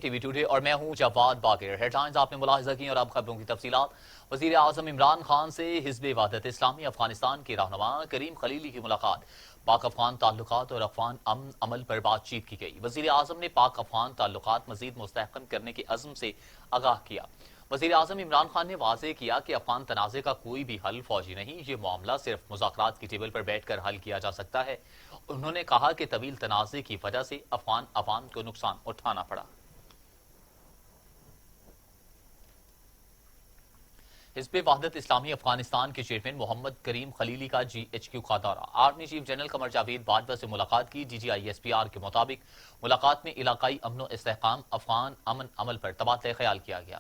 T V today اور میں ہوں جواد باقر۔ ہیڈ لائنز آپ نے ملاحظہ کی اور اب خبروں کی تفصیلات۔ وزیر اعظم عمران خان سے حزب وحدت اسلامی افغانستان کے رہنما کریم خلیلی کی ملاقات۔ پاک افغان تعلقات اور افغان امن عمل پر بات چیت کی گئی۔ وزیر اعظم نے پاک افغان تعلقات مزید مستحکم کرنے کے عزم سے آگاہ کیا۔ وزیر اعظم عمران خان نے واضح کیا کہ افغان تنازع کا کوئی بھی حل فوجی نہیں، یہ معاملہ صرف مذاکرات کی ٹیبل پر بیٹھ کر حل کیا جا سکتا ہے۔ انہوں نے کہا کہ طویل تنازع کی وجہ سے افغان عوام کو نقصان اٹھانا پڑا۔ حزب وحدت اسلامی افغانستان کے چیئرمین محمد کریم خلیلی کا جی ایچ کیو کا دورہ۔ Army chief general Qamar Javed Bajwa سے ملاقات کی۔ D G I S P R کے مطابق ملاقات میں علاقائی امن و استحکام، افغان امن عمل پر تبادلہ خیال کیا گیا۔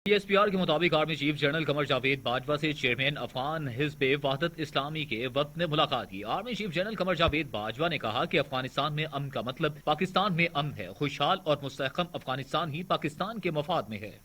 ڈی ایس پی آر کے مطابق army chief general Qamar Javed Bajwa سے چیئرمین افغان حزب وحدت اسلامی کے وفد نے ملاقات کی۔ Army chief general Qamar Javed Bajwa نے کہا کہ افغانستان میں امن کا مطلب پاکستان میں امن ہے۔ خوشحال اور مستحکم افغانستان ہی پاکستان کے مفاد میں ہے۔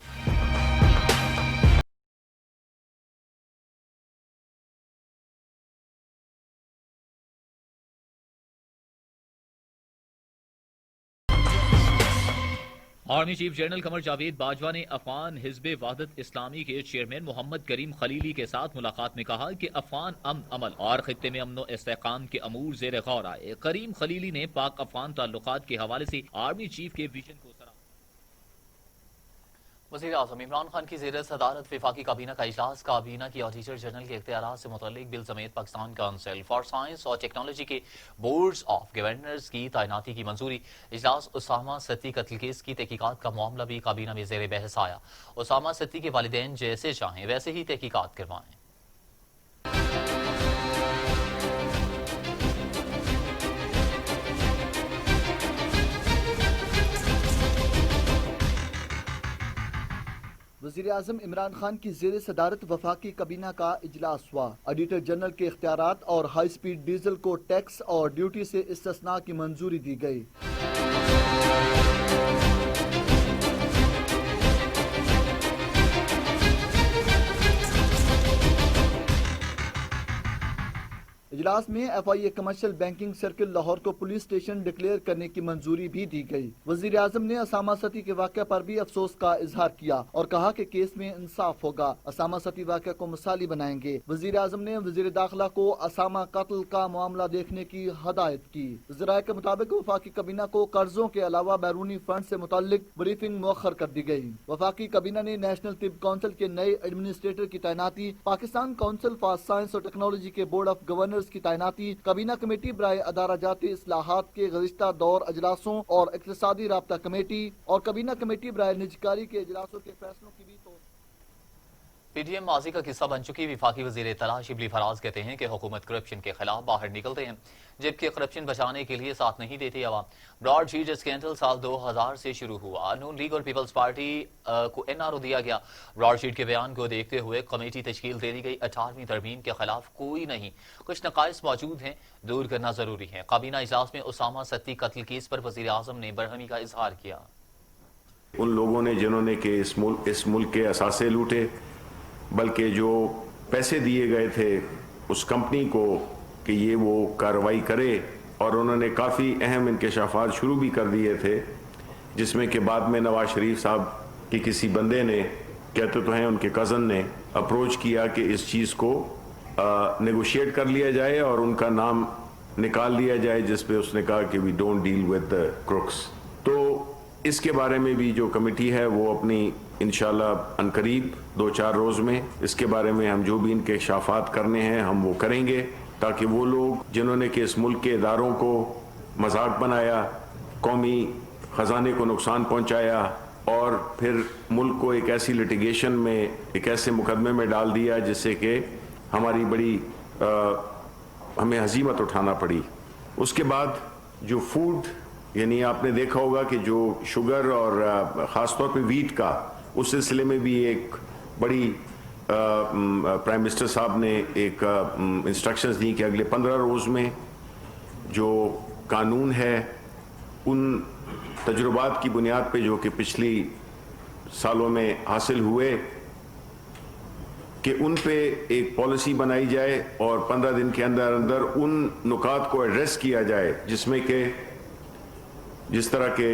Army chief general Qamar Javed Bajwa نے افغان حزب وحدت اسلامی کے چیئرمین محمد کریم خلیلی کے ساتھ ملاقات میں کہا کہ افغان امن عمل اور خطے میں امن و استحکام کے امور زیر غور آئے۔ کریم خلیلی نے پاک افغان تعلقات کے حوالے سے آرمی چیف کے ویژن کو سراہا۔ وزیر اعظم عمران خان کی زیر صدارت وفاقی کابینہ کا اجلاس۔ کابینہ کی آڈیٹر جنرل کے اختیارات سے متعلق بل سمیت پاکستان کونسل فار سائنس اور ٹیکنالوجی کے بورڈز آف گورنرز کی تعیناتی کی منظوری۔ اجلاس اسامہ ستی قتل کیس کی تحقیقات کا معاملہ بھی کابینہ میں زیر بحث آیا۔ اسامہ ستی کے والدین جیسے چاہیں ویسے ہی تحقیقات کروائیں۔ وزیر اعظم عمران خان کی زیر صدارت وفاقی کابینہ کا اجلاس ہوا۔ آڈیٹر جنرل کے اختیارات اور ہائی سپیڈ ڈیزل کو ٹیکس اور ڈیوٹی سے استثناء کی منظوری دی گئی۔ اجلاس میں F I A commercial banking circle Lahore کو پولیس اسٹیشن ڈکلیئر کرنے کی منظوری بھی دی گئی۔ وزیر اعظم نے اسامہ ستی کے واقعہ پر بھی افسوس کا اظہار کیا اور کہا کہ کیس میں انصاف ہوگا۔ اسامہ ستی واقعہ کو مثالی بنائیں گے۔ وزیر اعظم نے وزیر داخلہ کو اسامہ قتل کا معاملہ دیکھنے کی ہدایت کی۔ ذرائع کے مطابق وفاقی کابینہ کو قرضوں کے علاوہ بیرونی فنڈ سے متعلق بریفنگ مؤخر کر دی گئی۔ وفاقی کابینہ نے نیشنل طب کونسل کے نئے ایڈمنسٹریٹر کی تعیناتی، پاکستان کونسل فار سائنس اور ٹیکنالوجی کے بورڈ آف گورنرز کی تعیناتی، کابینہ کمیٹی برائے ادارہ جاتی اصلاحات کے گزشتہ دور اجلاسوں اور اقتصادی رابطہ کمیٹی اور کابینہ کمیٹی برائے نجکاری کے اجلاسوں کے فیصلوں کی بھی پی ڈی ایم ماضی کا قصہ بن چکی۔ وفاقی وزیر اطلاع شبلی فراز کہتے ہیں کہ حکومت کرپشن کے خلاف باہر نکلتے ہیں جبکہ کرپشن بچانے کے لیے ساتھ نہیں دیتی عوام۔ براڈ شیٹ اسکینڈل سال 2000 سے شروع ہوا۔ نون لیگ اور پیپلز پارٹی کو این آر او دیا گیا۔ براڈ شیٹ کے بیان کو دیکھتے ہوئے کمیٹی تشکیل دے دی گئی۔ 18ویں ترمیم کے خلاف کوئی نہیں، کچھ نقائص موجود ہیں، دور کرنا ضروری ہے۔ کابینہ اجلاس میں اسامہ ستی قتل کیس پر وزیر اعظم نے برہمی کا اظہار کیا۔ ان لوگوں نے جنہوں نے کہ اس ملک کے اثاثے لوٹے، بلکہ جو پیسے دیے گئے تھے اس کمپنی کو کہ یہ وہ کارروائی کرے، اور انہوں نے کافی اہم انکشافات شروع بھی کر دیے تھے، جس میں کہ بعد میں نواز شریف صاحب کی کسی بندے نے، کہتے تو ہیں ان کے کزن نے، اپروچ کیا کہ اس چیز کو نیگوشیٹ کر لیا جائے اور ان کا نام نکال لیا جائے، جس پہ اس نے کہا کہ we don't deal with the crooks. تو اس کے بارے میں بھی جو کمیٹی ہے وہ اپنی انشاءاللہ عنقریب 2-4 روز میں اس کے بارے میں ہم جو بھی ان کے انکشافات کرنے ہیں ہم وہ کریں گے، تاکہ وہ لوگ جنہوں نے کہ اس ملک کے اداروں کو مذاق بنایا، قومی خزانے کو نقصان پہنچایا اور پھر ملک کو ایک ایسی لٹیگیشن میں، ایک ایسے مقدمے میں ڈال دیا جس سے کہ ہماری بڑی ہمیں ہزیمت اٹھانا پڑی۔ اس کے بعد جو فوڈ، یعنی آپ نے دیکھا ہوگا کہ جو شوگر اور خاص طور پہ ویٹ کا، اس سلسلے میں بھی ایک بڑی پرائم منسٹر صاحب نے ایک انسٹرکشنز دی کہ اگلے 15 روز میں جو قانون ہے ان تجربات کی بنیاد پہ جو کہ پچھلی सालों में हासिल हुए कि उन पे एक पॉलिसी बनाई जाए और 15 दिन के अंदर अंदर उन नुकात को एड्रेस किया जाए जिसमें कि जिस तरह के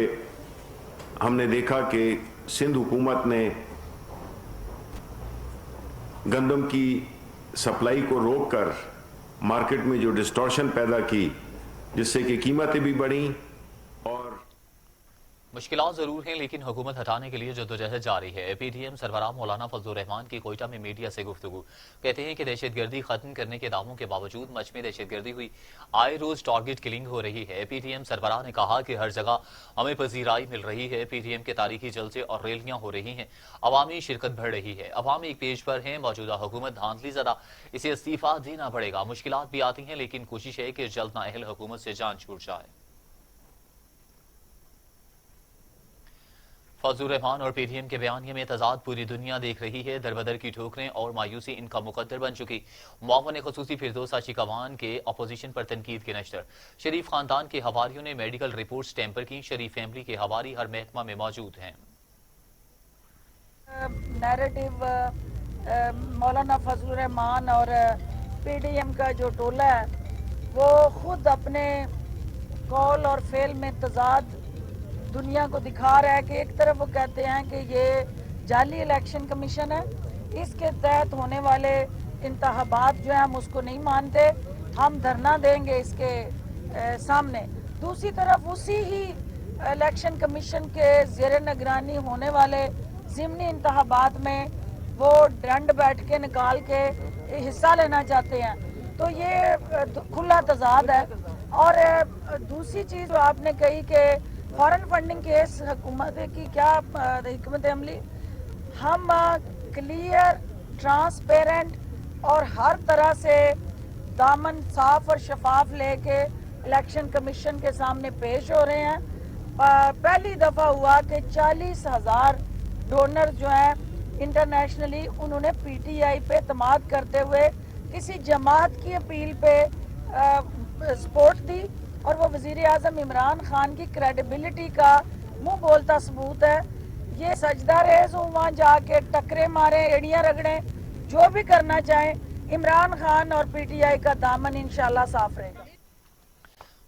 हमने देखा कि सिंध हुकूमत ने गंदम की सप्लाई को रोककर मार्केट में जो डिस्टॉर्शन पैदा की जिससे कि कीमतें भी बढ़ी और मुश्किलात जरूर हैं लेकिन हुकूमत हटाने के लिए जद्दोजहद जारी है। पीटीएम सरबराह मौलाना फजलुर रहमान की कोयटा में मीडिया से गुफ्तगू। कहते हैं कि दहशतगर्दी खत्म करने के दावों के बावजूद मच में दहशतगर्दी हुई, आए रोज टारगेट किलिंग हो रही है। पीटीएम सरबराह ने कहा कि हर जगह हमें पजीराई मिल रही है। पीटीएम के तारीखी जलसे और रैलियां हो रही हैं, अवामी शिरकत बढ़ रही है, अवाम एक पेज पर है। मौजूदा हुकूमत धांधली ज़दा, इसे इस्तीफा देना पड़ेगा। मुश्किलात भी आती हैं लेकिन कोशिश है कि जल्द नाअहल हुकूमत से जान छूट जाए। फजलुर रहमान और पीटीएम के बयानिए में तजाद पूरी दुनिया देख रही है। दरबदर की ठोकरें और मायूसी इनका मुकद्दर बन चुकी। मुआवन खुसूसी फिरदौस आशिकवान के अपोजिशन पर तनकीद के नश्तर। शरीफ खानदान के हवारियों ने मेडिकल रिपोर्ट्स टेम्पर की। शरीफ फैमिली के हवारी हर महकमा में मौजूद हैं। नैरेटिव मौलाना फजलुर रहमान और पीटीएम का जो टोला है वो खुद अपने कौल और फेल में तजाद दुनिया को दिखा रहा है कि एक तरफ वो कहते हैं कि ये जाली इलेक्शन कमीशन है, इसके तहत होने वाले इंतखाबात जो हैं हम उसको नहीं मानते, हम धरना देंगे इसके सामने। दूसरी तरफ उसी ही इलेक्शन कमीशन के ज़ेर निगरानी होने वाले ज़िमनी इंतखाबात में वो दंड बैठ के निकाल के हिस्सा लेना चाहते हैं। तो ये खुला तजाद है। और दूसरी चीज़ जो आपने कही कि फॉरेन फंडिंग केस हुकूमत की क्या हिकमत अमली, हम क्लियर ट्रांसपेरेंट और हर तरह से दामन साफ और शफाफ लेके इलेक्शन कमीशन के सामने पेश हो रहे हैं। पहली दफ़ा हुआ कि 40,000 डोनर जो हैं इंटरनेशनली उन्होंने पीटीआई पे एतमाद करते हुए किसी जमात की अपील पे सपोर्ट दी और वो वज़ीर आज़म इमरान खान की क्रेडिबिलिटी का मुंह बोलता सबूत है। ये सजदा रेज हो, वहाँ जाके टकरे मारे, एड़ियाँ रगड़े, जो भी करना चाहें, इमरान खान और पीटीआई का दामन इंशाल्लाह साफ रहेगा।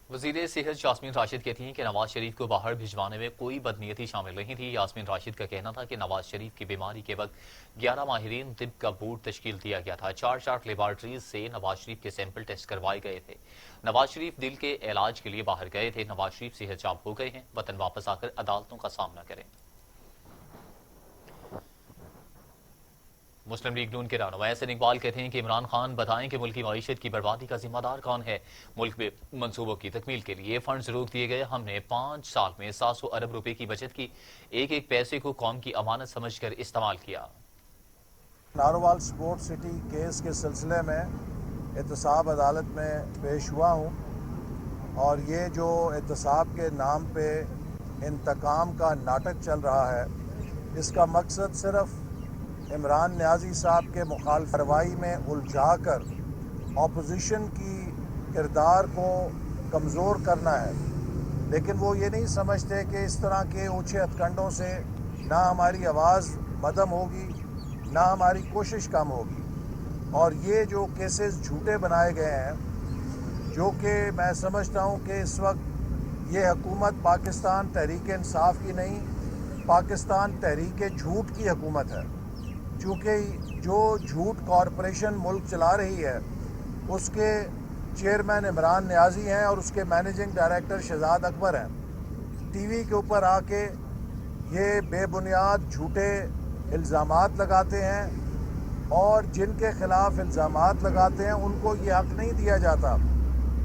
वज़ीर सेहत यास्मीन राशिद कहती हैं कि नवाज शरीफ को बाहर भिजवाने में कोई बदनीयती शामिल नहीं थी। यास्मीन राशिद का कहना था कि नवाज शरीफ की बीमारी के वक्त 11 माहिरीन तिब का बोर्ड तश्कील दिया गया था। 4 लेबॉर्ट्रीज से नवाज शरीफ के सैंपल टेस्ट करवाए गए थे। नवाज शरीफ दिल के इलाज के लिए बाहर गए थे। नवाज शरीफ सेहतयाब हो गए हैं, वतन वापस आकर अदालतों का सामना करें। मुस्लिम लीग नून के रहनुमा एहसन इकबाल कहते हैं कि इमरान खान बताएं कि मुल्क की मईशत की बर्बादी का जिम्मेदार कौन है। मुल्क में मंसूबों की तकमील के लिए फंड्स रोक दिए गए। हमने 5 साल में 700 अरब रुपए की बचत की। एक एक पैसे को कौम की अमानत समझकर इस्तेमाल किया। नारोवाल स्पोर्ट सिटी केस के सिलसिले में एहतसाब अदालत में पेश हुआ हूँ और ये जो एहतसाब के नाम पे इंतकाम का नाटक चल रहा है, इसका मकसद सिर्फ इमरान नियाज़ी साहब के मुखालिफ कार्रवाई में उलझा कर अपोजिशन की किरदार को कमज़ोर करना है। लेकिन वो ये नहीं समझते कि इस तरह के ऊँचे हथकंडों से ना हमारी आवाज़ मदम होगी, ना हमारी कोशिश कम होगी। और ये जो केसेस झूठे बनाए गए हैं, जो कि मैं समझता हूँ कि इस वक्त ये हुकूमत पाकिस्तान तहरीक इंसाफ की नहीं, पाकिस्तान तहरीक झूठ की हुकूमत है। चूँकि जो झूठ कॉरपोरेशन मुल्क चला रही है उसके चेयरमैन इमरान नियाज़ी हैं और उसके मैनेजिंग डायरेक्टर शहजाद अकबर हैं। टीवी के ऊपर आके ये बेबुनियाद झूठे इल्ज़ामात लगाते हैं और जिनके ख़िलाफ़ इल्ज़ामात लगाते हैं उनको ये हक़ नहीं दिया जाता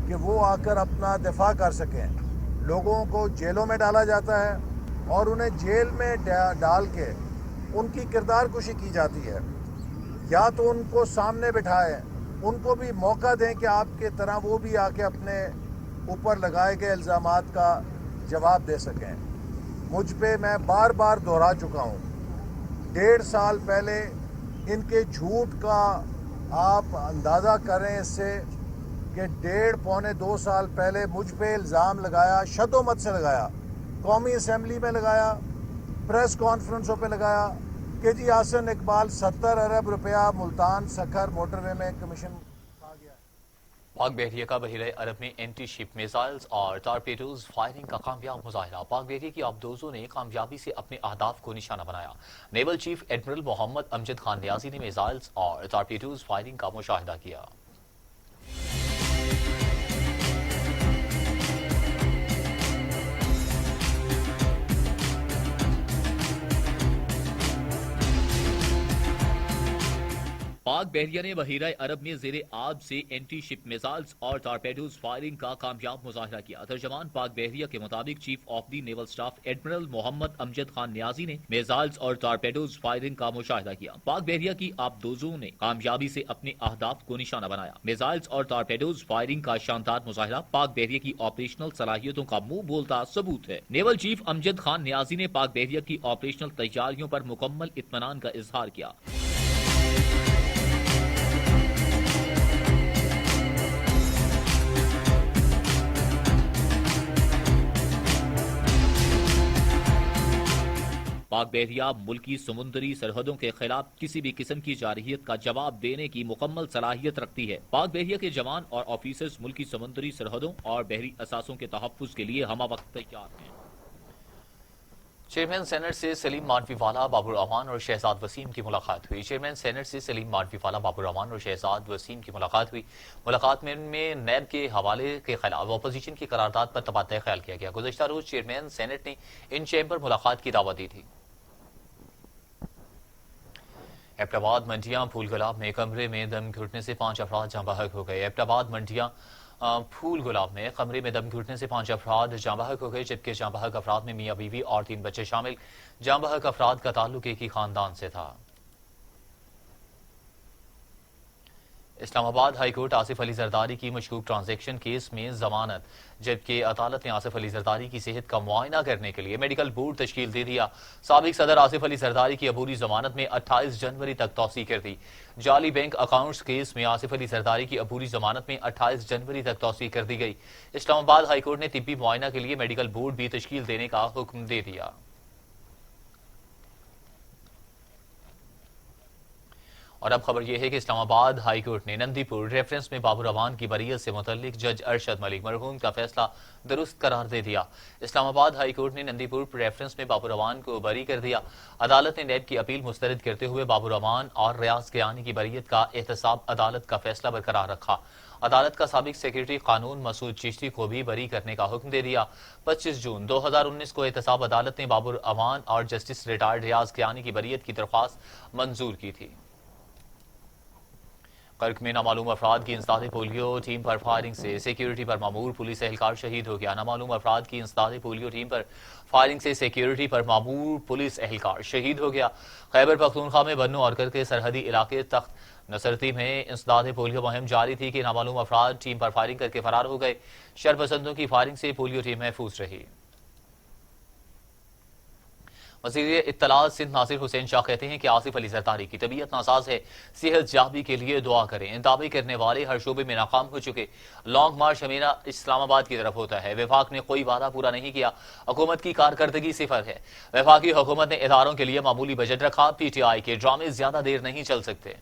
कि वो आकर अपना दिफा कर सकें। लोगों को जेलों में डाला जाता है और उन्हें जेल में डाल के उनकी किरदार कुशी की जाती है। या तो उनको सामने बिठाएं, उनको भी मौका दें कि आपके तरह वो भी आके अपने ऊपर लगाए गए इल्ज़ामात का जवाब दे सकें। मुझ पे मैं बार बार दोहरा चुका हूँ, 1.5 साल पहले इनके झूठ का आप अंदाज़ा करें इससे कि 1.5-2 साल पहले मुझ पे इल्ज़ाम लगाया, शदोमत से लगाया, कौमी असम्बली में लगाया, प्रेस कॉन्फ्रेंसों पे लगाया कि जी आसन इकबाल 70 अरब रुपया मुल्तान सखर मोटरवे में कमीशन खा गया। पाक बहरिया का बहरे अरब में एंटी शिप मिसाइल्स और टॉर्पेडोज फायरिंग का कामयाब मुजाहरा। पाक बहरिया की आबदोजों ने कामयाबी से अपने अहदाफ को निशाना बनाया। Naval chief admiral Mohammad Amjad Khan Niazi ने मिसाइल्स और टॉर्पेडोज फायरिंग का मुशाहिदा किया। पाक बहरिया ने बहीरा अरब में ज़ेरे आब से एंटी शिप मिसाइल्स और टॉर्पेडोज फायरिंग का कामयाब मुजाहरा किया। तर्जमान पाक बहरिया के मुताबिक chief of the naval staff admiral Mohammad Amjad Khan Niazi ने मिसाइल्स और टॉर्पेडोज फायरिंग का मुशाहिदा किया। पाक बहरिया की आबदोजों ने कामयाबी से अपने अहदाफ को निशाना बनाया। मिसाइल्स और टॉर्पेडोज फायरिंग का शानदार मुजाहरा पाक बहरिया की ऑपरेशनल सलाहियतों का मुंह बोलता सबूत है। नेवल चीफ अमजद खान नियाजी ने पाक बहरिया की ऑपरेशनल तैयारियों पर मुकम्मल इत्मीनान का इजहार किया। पाक बहरिया मुल्की समुद्री सरहदों के खिलाफ किसी भी किस्म की जारहियत का जवाब देने की मुकम्मल सलाहियत रखती है। पाक बहरिया के जवान और ऑफिसर्स मुल्की समुद्री सरहदों और बहरी असासों के तहफ्फुज के लिए हमा वक्त तैयार हैं। चेयरमैन सेनेट से सलीम मानवीवाला, बाबुर रहमान और शहजाद वसीम की मुलाकात हुई। चेयरमैन सेनेट से सलीम मानवीवाला, बाबुर रहमान और शहजाद वसीम की मुलाकात हुई। मुलाकात में नैब के हवाले के खिलाफ अपोजिशन की करारदाद पर तबादला ख्याल किया गया। गुज़श्ता रोज चेयरमैन सेनेट ने इन चैम्बर मुलाकात की दावत दी थी। एबटाबाद मंडियां फूल गुलाब में कमरे में दम घुटने से 5 अफराद जाँ बहक हो गए। एबटाबाद मंडियां फूल गुलाब में कमरे में दम घुटने से 5 अफराद जाँ बहक हो गए, जबकि जाँ बहक अफराद में मियाँ बीवी और 3 बच्चे शामिल। जाँ बहक अफराद का ताल्लुक एक ही खानदान से था। इस्लामाबाद हाईकोर्ट आसिफ अली जरदारी की मशकूक ट्रांजैक्शन केस में जमानत, जबकि अदालत ने आसिफ अली जरदारी की सेहत का मुआयना करने के लिए मेडिकल बोर्ड तश्कील दे दिया। साबिक सदर आसिफ अली जरदारी की अबूरी जमानत में 28 जनवरी तक तौसी कर दी। जाली बैंक अकाउंट्स केस में आसिफ अली जरदारी की अबूरी जमानत में 28 जनवरी तक तौसी कर दी गई। इस्लामाबाद हाईकोर्ट ने तिब्बी मुआयना के लिए मेडिकल बोर्ड भी तश्कील देने का हुक्म दे दिया। और अब खबर यह है कि इस्लामाबाद हाईकोर्ट ने नंदीपुर रेफरेंस में बाबुर रहमान की बरीयत से मुतल्लिक जज अरशद मलिक मरहूम का फैसला दुरुस्त करार दे दिया। इस्लामाबाद हाईकोर्ट ने नंदीपुर रेफरेंस में बाबुर रहमान को बरी कर दिया। अदालत ने नैब की अपील मुस्तरद करते हुए बाबुर रहमान और रियाज कियानी की बरीयत का एहतसाब अदालत का फैसला बरकरार रखा। अदालत का साबिक सेक्रेटरी कानून मसूद चिश्ती को भी बरी करने का हुक्म दे दिया। 25 जून 2019 को एहतसाब अदालत ने बाबुर रहमान और जस्टिस रिटायर्ड रियाज कियानी की बरीयत की दरख्वास्त मंजूर की थी। कर्क में नामालूम अफराद की इंसदाद पोलियो टीम पर फायरिंग से सिक्योरिटी पर मामूर पुलिस एहलकार शहीद हो गया। नामालूम अफराद की इंसदाद पोलियो टीम पर फायरिंग से सिक्योरिटी पर मामूर पुलिस एहलकार शहीद हो गया। खैबर पख्तूनख्वा में बन्नू और कर के सरहदी इलाके तख्त नसरती में इंसदाद पोलियो मुहिम जारी थी कि नामालूम अफराद टीम पर फायरिंग करके फरार हो गए। शरपसंदों की फायरिंग से पोलियो टीम महफूज रही। वज़ीर इत्तलात सिंध नासिर हुसैन शाह कहते हैं कि आसिफ अली जरदारी की तबीयत नासाज है, सेहत जाबी के लिए दुआ करें। दावे करने वाले हर शोबे में नाकाम हो चुके। लॉन्ग मार्च हमेशा इस्लामाबाद की तरफ होता है। वफाक ने कोई वादा पूरा नहीं किया। हुकूमत की कारकर्दगी सिफर है। वफाकी हुकूमत ने इदारों के लिए मामूली बजट रखा। PTI के ड्रामे ज्यादा देर नहीं चल सकते।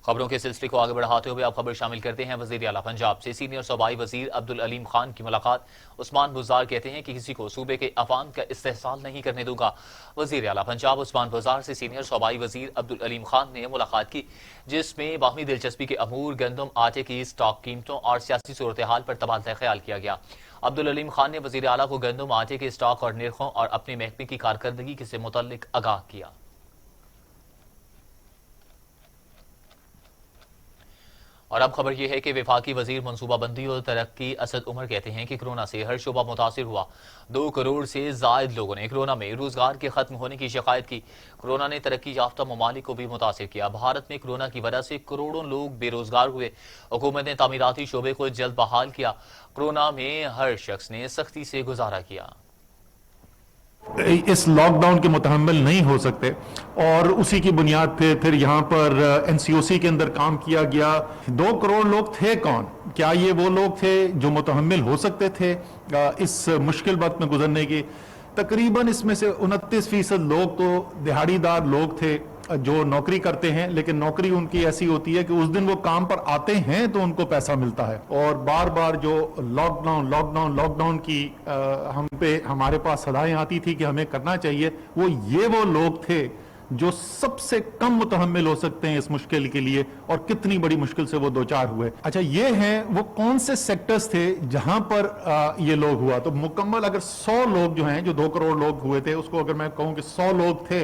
खबरों के सिलसिले को आगे बढ़ाते हुए अब खबर शामिल करते हैं वजीर आला पंजाब से सीनियर सूबाई वजीर अब्दुल अलीम खान की मुलाकात। उस्मान बुज़दार कहते हैं कि किसी को सूबे के अवाम का इस्तेहसाल नहीं करने दूंगा। वजीर आला पंजाब उस्मान बुज़दार से सीनियर सूबाई वजीर अब्दुल अलीम खान ने मुलाकात की, जिसमें बाहमी दिलचस्पी के अमूर, गंदम आटे की स्टॉक कीमतों और सियासी सूरत हाल पर तबादला ख्याल किया गया। अब्दुल अलीम खान ने वजीर आला को गंदम आटे के स्टॉक और निर्खों और अपने महकमे की कारकर्दगी से मुतल्लिक आगाह किया। और अब खबर यह है कि वफाकी वजीर मनसूबाबंदी और तरक्की असद उमर कहते हैं कि कोरोना से हर शोबा मुतासिर हुआ। 2 करोड़ से जायद लोगों ने कोरोना में रोजगार के खत्म होने की शिकायत की। कोरोना ने तरक्की याफ्ता ममालिक को भी मुतासिर किया। भारत में कोरोना की वजह से करोड़ों लोग बेरोजगार हुए। हुकूमत ने तामीराती शोबे को जल्द बहाल किया। कोरोना में हर शख्स ने सख्ती से गुजारा किया। इस लॉकडाउन के मुतहम्मिल नहीं हो सकते, और उसी की बुनियाद पे फिर यहाँ पर एनसीओसी के अंदर काम किया गया। 2 करोड़ लोग थे कौन? क्या ये वो लोग थे जो मुतहम्मिल हो सकते थे इस मुश्किल वक्त में गुजरने की? तकरीबन इसमें से 29% लोग तो दिहाड़ीदार लोग थे जो नौकरी करते हैं, लेकिन नौकरी उनकी ऐसी होती है कि उस दिन वो काम पर आते हैं तो उनको पैसा मिलता है। और बार बार जो लॉकडाउन की हमारे पास सदाएं आती थी कि हमें करना चाहिए, वो लोग थे जो सबसे कम मुतहम्मिल हो सकते हैं इस मुश्किल के लिए, और कितनी बड़ी मुश्किल से वो 2-4 हुए। अच्छा, ये हैं वो कौन से सेक्टर्स थे जहां पर ये लोग हुआ? तो मुकम्मल अगर 100 लोग जो हैं, जो 2 करोड़ लोग हुए थे, उसको अगर मैं कहूं कि 100 लोग थे,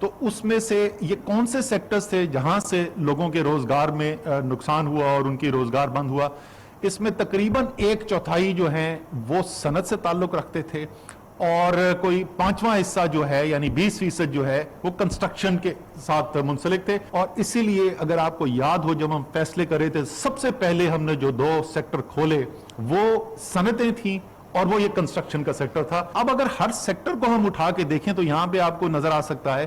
तो उसमें से ये कौन से सेक्टर्स थे जहां से लोगों के रोजगार में नुकसान हुआ और उनकी रोजगार बंद हुआ? इसमें तकरीबन 1/4 जो हैं वो सनत से ताल्लुक रखते थे, और कोई 5वां हिस्सा जो है यानी 20% जो है वो कंस्ट्रक्शन के साथ मुंसलिक थे। और इसीलिए अगर आपको याद हो, जब हम फैसले करे थे, सबसे पहले हमने जो 2 सेक्टर खोले वो सनतें थी और वो ये कंस्ट्रक्शन का सेक्टर था। अब अगर हर सेक्टर को हम उठा के देखें तो यहां पे आपको नजर आ सकता है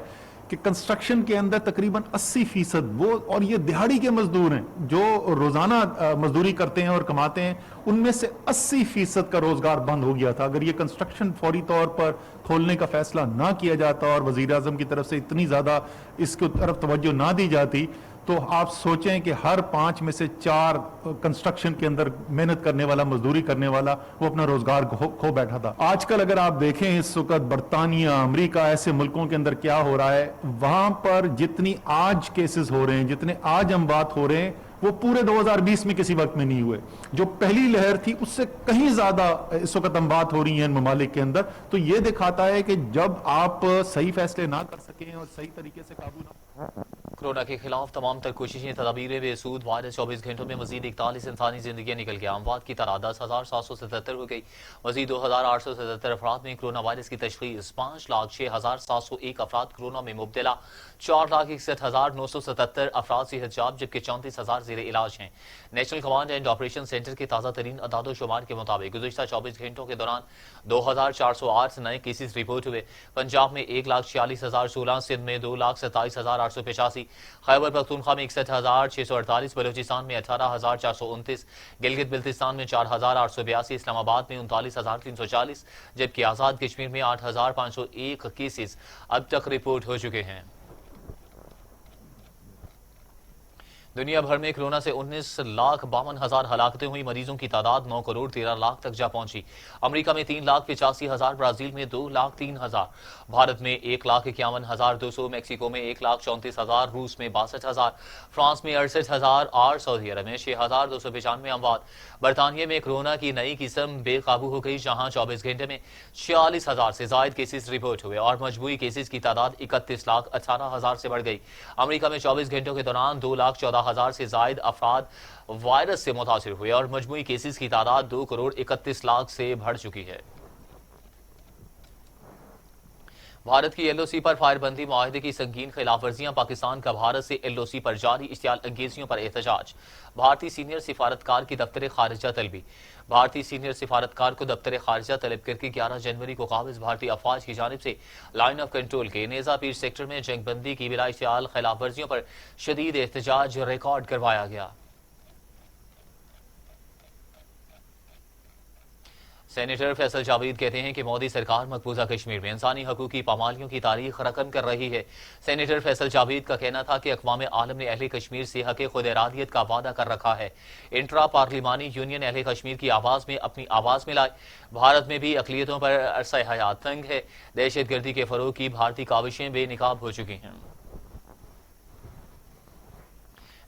कि कंस्ट्रक्शन के अंदर तकरीबन 80% वो, और ये दिहाड़ी के मजदूर हैं जो रोजाना मजदूरी करते हैं और कमाते हैं, उनमें से 80% का रोजगार बंद हो गया था। अगर ये कंस्ट्रक्शन फौरी तौर पर खोलने का फैसला ना किया जाता और वजीर आजम की तरफ से इतनी ज्यादा इसकी तरफ तवज्जो ना दी जाती, तो आप सोचें कि हर 5 में से 4 कंस्ट्रक्शन के अंदर मेहनत करने वाला, मजदूरी करने वाला, वो अपना रोजगार खो बैठा था। आजकल अगर आप देखें इस वक्त बरतानिया, अमेरिका, ऐसे मुल्कों के अंदर क्या हो रहा है, वहां पर जितनी आज केसेस हो रहे हैं, जितने आज अमवात हो रहे हैं, वो पूरे 2020 में किसी वक्त में नहीं हुए। जो पहली लहर थी उससे कहीं ज्यादा इस वक्त अमवात हो रही हैं इन ममालिक के अंदर। तो ये दिखाता है कि जब आप सही फैसले ना कर सकें और सही तरीके से काबू ना। कोरोना के खिलाफ तमाम तर कोशिशें, तदाबीरें बेसूद। वायरस 24 घंटों में मजीद 41 इंसानी जिंदगियां निकल गया। अमवात की तादाद 10,777 हो गई। मजीद 2,877 अफराद में कोरोना वायरस की तशखीस। 5,06,701 अफराद कोरोना में मुब्तला। 4,61,977 अफराद सेहतयाब, जबकि 34,000 जेर इलाज हैं। National command and operation centre के ताज़ा तरीन अदाद शुमार के मुताबिक गुज़िश्ता 24 घंटों के दौरान 2,408 नए केसेस रिपोर्ट हुए। पंजाब में 1,46,016, सिंध में 2,27,885, खैबर पख्तूनख्वा में 61,648, बलूचिस्तान में 18,429, गिलगित बिल्तिस्तान में 4,882, इस्लामाबाद में 39,340, जबकि आज़ाद कश्मीर में 8,501 केसेस अब तक रिपोर्ट हो चुके हैं। दुनिया भर में कोरोना से 19,52,000 हलाकतें हुई। मरीजों की तादाद 9 करोड़ 13 लाख तक जा पहुंची। अमेरिका में 3,85,000, ब्राजील में 2,03,000, भारत में 1,51,200, मैक्सिको में 1,34,000, रूस में 62,000, फ्रांस में 68,000 और सऊदी अरब में 6,295 अमवात। बरतानिया में कोरोना की नई किस्म बेकाबू हो गई, जहां 24 घंटे में 46,000 से जायद केसेस रिपोर्ट हुए और मजबूरी केसेस की तादाद 31,18,000 से बढ़ गई। अमेरिका में 24 घंटों के दौरान 2,14,000 से जायद अफराद वायरस से मुतासिर हुए और मजमूई केसेस की तादाद 2 करोड़ 31 लाख से बढ़ चुकी है। भारत की एलओसी पर फायरबंदी माहिदे की संगीन खिलाफ वर्जियां। पाकिस्तान का भारत से एलओसी पर जारी इश्तियाल अंगेजियों पर एहतजाज। भारतीय सीनियर सिफारतकार की दफ्तर खारिजा तलबी। भारतीय सीनियर सिफारतकार को दफ्तर खारिजा तलब करके 11 जनवरी को काबिज भारतीय अफवाज की जानिब से लाइन ऑफ कंट्रोल के नेजा पीर सेक्टर में जंगबंदी की बिला इश्तियाल खिलाफ वर्जियों पर शदीद एहतजाज रिकॉर्ड करवाया गया। सेनेटर फैसल जावेद कहते हैं कि मोदी सरकार मकबूजा कश्मीर में इंसानी हकूक की पामालियों की तारीख रकम कर रही है। सेनेटर फैसल जावेद का कहना था कि अक़वाम आलम ने अहले कश्मीर से हक़ खुद इरादियत का वादा कर रखा है। इंट्रा पार्लिमानी यूनियन अहले कश्मीर की आवाज़ में अपनी आवाज़ मिलाए। भारत में भी अक़लियतों पर अरसा हयात तंग है। दहशत गर्दी के फ़रोग़ की भारतीय काविशें बेनकाब हो चुकी हैं।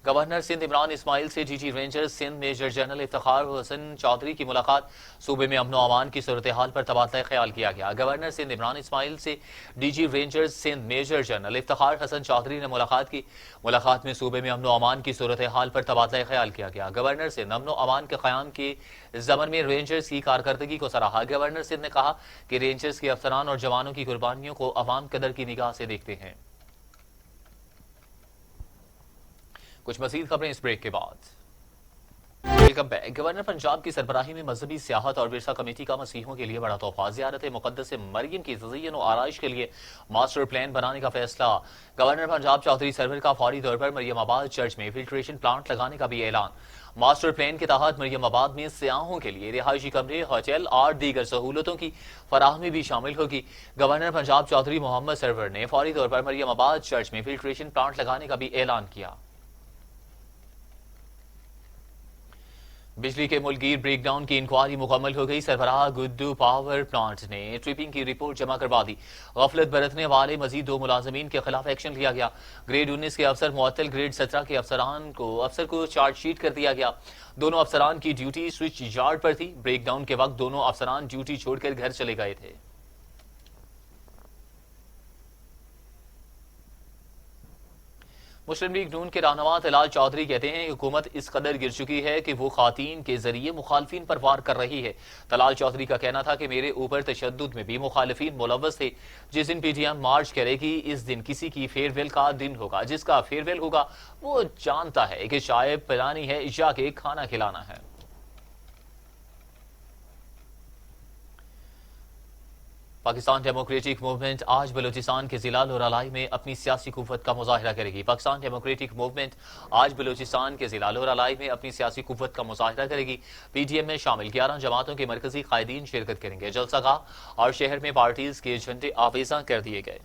गवर्नर सिंध इमरान इस्माइल से DG rangers Sindh major general Iftikhar Hasan Chaudhry की मुलाकात। सूबे में अमन व अमान की सूरत हाल पर तबादला ख्याल किया गया। गवर्नर सिंध इमरान इस्माइल से DG rangers Sindh major general Iftikhar Hasan Chaudhry ने मुलाकात की। मुलाकात में सूबे में अमन व अमान की सूरत हाल पर तबादला ख्याल किया गया। गवर्नर सिंध अमन व अमान के क़याम के ज़मन में रेंजर्स की कारकर्दगी को सराहा। गवर्नर सिंध ने कहा कि रेंजर्स के अफसरान और जवानों की कुर्बानियों को अवाम कदर की निगाह से देखते हैं। कुछ मज़ीद खबरें इस ब्रेक के बाद। Welcome back. گورنر پنجاب کی سربراہی میں مذہبی سیاحت اور ورثہ کمیٹی کا مسیحیوں کے لیے بڑا تحفہ، زیارت مقدس مریم کی تزئین و آرائش کے لیے ماسٹر پلان بنانے کا فیصلہ۔ گورنر پنجاب چودھری سرور کا فوری طور پر مریم آباد چرچ میں فلٹریشن پلانٹ لگانے کا بھی اعلان۔ ماسٹر پلان کے تحت مریم آباد میں سیاحوں کے لیے رہائشی کمرے، ہوٹل اور دیگر سہولتوں کی فراہمی بھی شامل ہوگی۔ گورنر پنجاب چودھری محمد سرور نے فوری طور پر مریم آباد چرچ میں فلٹریشن پلانٹ لگانے کا بھی اعلان کیا۔ بجلی کے ملکگیر بریک ڈاؤن کی انکوائری مکمل ہو گئی۔ سربراہ گڈو پاور پلانٹ نے ٹرپنگ کی رپورٹ جمع کروا دی۔ غفلت برتنے والے مزید 2 ملازمین کے خلاف ایکشن لیا گیا۔ گریڈ 19 کے افسر معطل، گریڈ 17 کے افسر کو چارج شیٹ کر دیا گیا۔ دونوں افسران کی ڈیوٹی سوئچ یارڈ پر تھی۔ بریک ڈاؤن کے وقت دونوں افسران ڈیوٹی چھوڑ کر گھر چلے گئے تھے۔ مسلم لیگ نون کے رہنما طلال چودھری کہتے ہیں کہ حکومت اس قدر گر چکی ہے کہ وہ خواتین کے ذریعے مخالفین پر وار کر رہی ہے۔ طلال چودھری کا کہنا تھا کہ میرے اوپر تشدد میں بھی مخالفین ملوث تھے۔ جس دن پی ٹی ایم مارچ کرے گی اس دن کسی کی فیئر ویل کا دن ہوگا۔ جس کا فیئر ویل ہوگا وہ جانتا ہے کہ چائے پلانی ہے یا کہ کھانا کھلانا ہے۔ پاکستان ڈیموکریٹک موومنٹ آج بلوچستان کے ضلع لورالائی میں اپنی سیاسی قوت کا مظاہرہ کرے گی۔ پاکستان ڈیموکریٹک موومنٹ آج بلوچستان کے ضلع لورالائی میں اپنی سیاسی قوت کا مظاہرہ کرے گی۔ پی ٹی ایم میں شامل 11 جماعتوں کے مرکزی قائدین شرکت کریں گے۔ جلسہ گاہ اور شہر میں پارٹیز کے جھنڈے آویزاں کر دیے گئے۔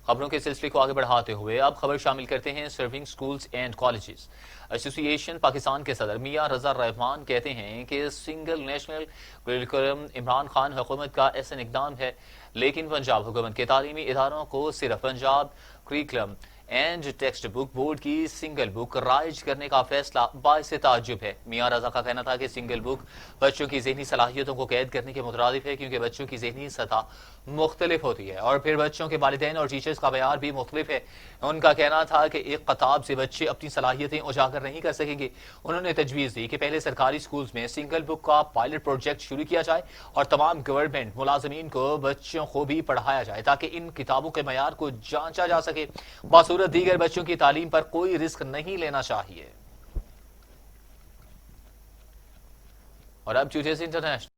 خبروں کے سلسلے کو آگے بڑھاتے ہوئے اب خبر شامل کرتے ہیں سرونگ سکولز اینڈ کالجز۔ ایسوسی ایشن پاکستان کے صدر میاں رضا رحمان کہتے ہیں کہ single national curriculum Imran Khan حکومت کا احسن اقدام ہے، لیکن پنجاب حکومت کے تعلیمی اداروں کو صرف Punjab curriculum and text book board کی سنگل بک رائج کرنے کا فیصلہ باعث تعجب ہے۔ میاں رضا کا کہنا تھا کہ سنگل بک بچوں کی ذہنی صلاحیتوں کو قید کرنے کے مترادف ہے، کیونکہ بچوں کی ذہنی سطح مختلف ہوتی ہے اور پھر بچوں کے والدین اور ٹیچرز کا معیار بھی مختلف ہے۔ ان کا کہنا تھا کہ ایک کتاب سے بچے اپنی صلاحیتیں اجاگر نہیں کر سکیں گے۔ انہوں نے تجویز دی کہ پہلے سرکاری سکولز میں سنگل بک کا پائلٹ پروجیکٹ شروع کیا جائے اور تمام گورنمنٹ ملازمین کو بچوں کو بھی پڑھایا جائے تاکہ ان کتابوں کے معیار کو جانچا جا سکے۔ بصورت دیگر بچوں کی تعلیم پر کوئی رسک نہیں لینا چاہیے۔ اور اب ٹوڈیز انٹرنیشنل